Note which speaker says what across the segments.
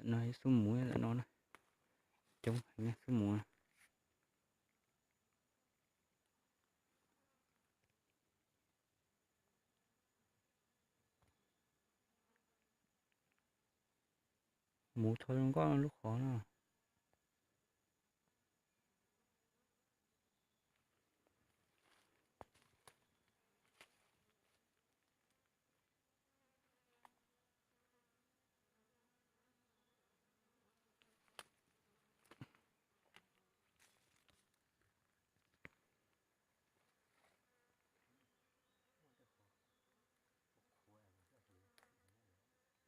Speaker 1: Nói số muối là nó chống hành số muối mù thôi không có lúc khó nào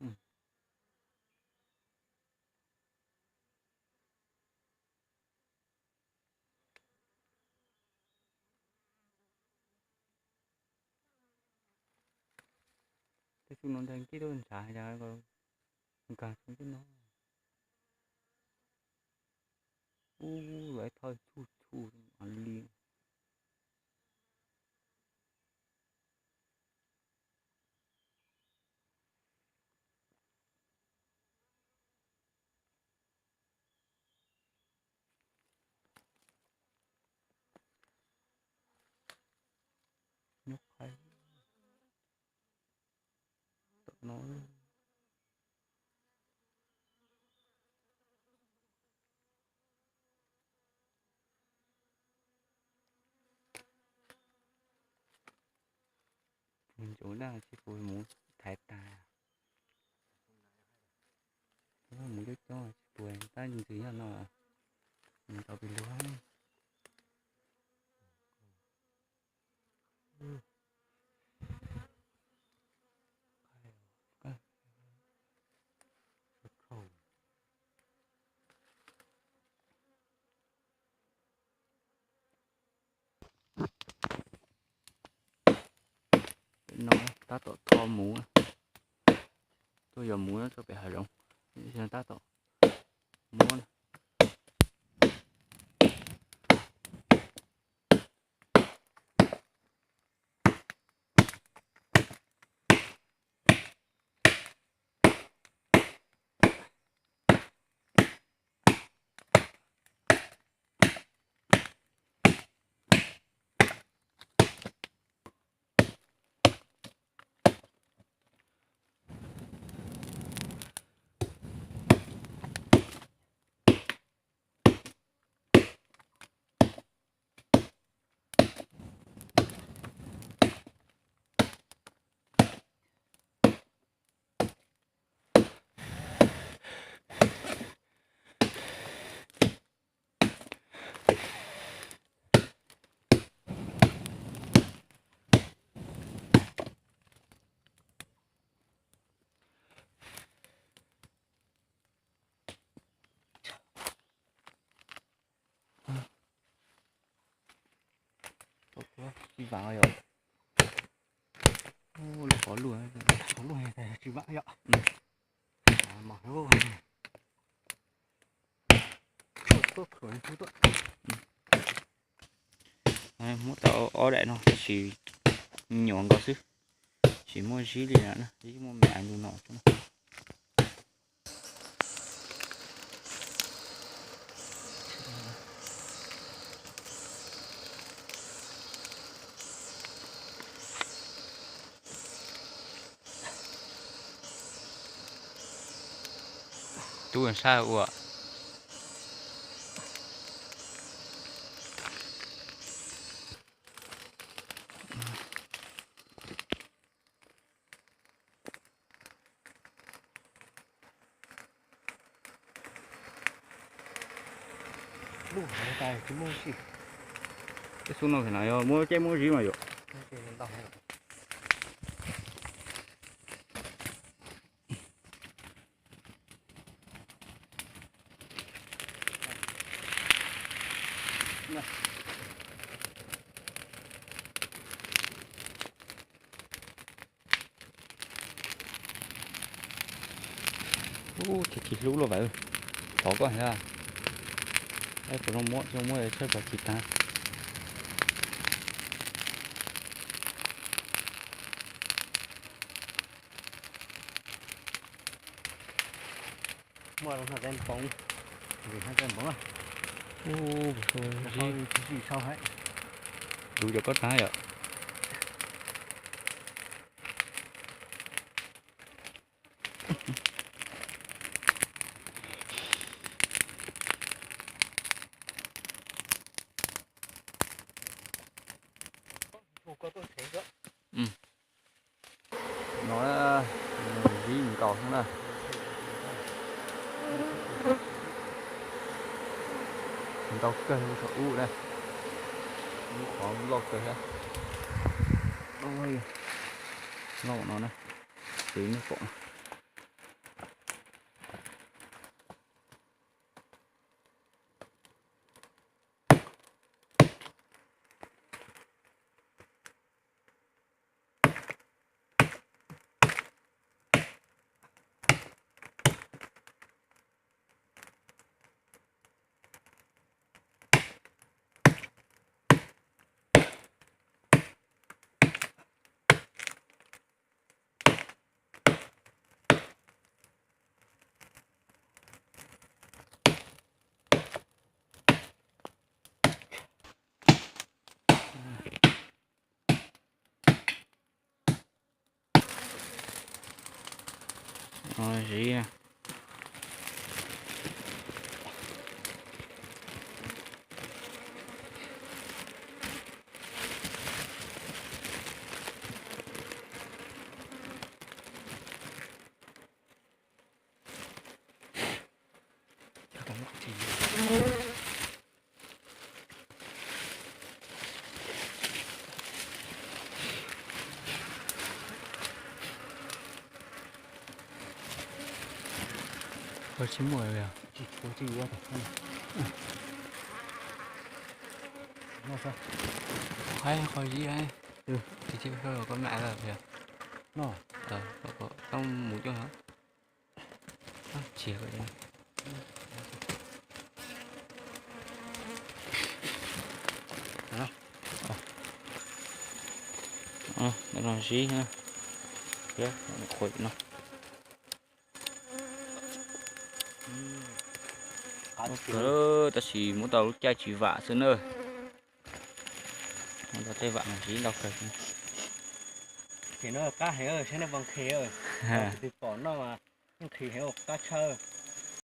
Speaker 1: ừ. Thế chúng nó đánh cái đơn xài ra còn cả chúng cái nó vậy thôi thu thu ăn liền nhóc hay tụi nó mình chỗ đang chỉ phôi muốn thái ta nó muốn cho phôi ta nhìn thấy nó mình tao bị lúa nó ta tọt thò mũ tôi giờ mũ nó cho bị hở rộng nên ta tọt mũ đi vào rồi ô là có lùa này chỉ vãi ạ mở vô tốt rồi chú tốt muốn tao ở đây nó chỉ nhọn có chứ chỉ mua gì đi nữa chỉ mua mẹ anh nó chứ tu làm sao ạ
Speaker 2: đủ tài cái mua gì
Speaker 1: cái số nó phải nói mua cái mua gì mà vậy
Speaker 2: cái đọc này
Speaker 1: thịt lũ rồi vậy có quá ha đây của nó mua để chơi vào thịt ta
Speaker 2: mua nó đen bóng vì hai đen bóng à
Speaker 1: ô rồi
Speaker 2: sau gì sau hết
Speaker 1: đủ cho có trái ạ.
Speaker 2: có tôi thấy đó
Speaker 1: Nó gì mình cầu không nè. Mình cầu cây số u đây. Nó khó lọt rồi ha. Ôi. Lọt nó nè. Tí nó phộng. Rồi gì nè.
Speaker 2: cảm ơn chị
Speaker 1: Có chín mùi rồi à?
Speaker 2: chị có chị qua thật nó sao
Speaker 1: Hay khỏi gì đây? Thì chứ không có mẹ rồi kìa.
Speaker 2: nó
Speaker 1: Có không muốn cho hả? Chỉ vậy đây.
Speaker 2: đó
Speaker 1: Đây là gì ha? Kìa, nó khối nó. Đó, ta chỉ muốn tàu lúc chai chỉ vạ sơn ơi. Nó tay vạ là gì đâu kìa.
Speaker 2: thì nó cá heo rồi sẽ nó bằng khé rồi thì bỏ nó mà khi heo cá chơi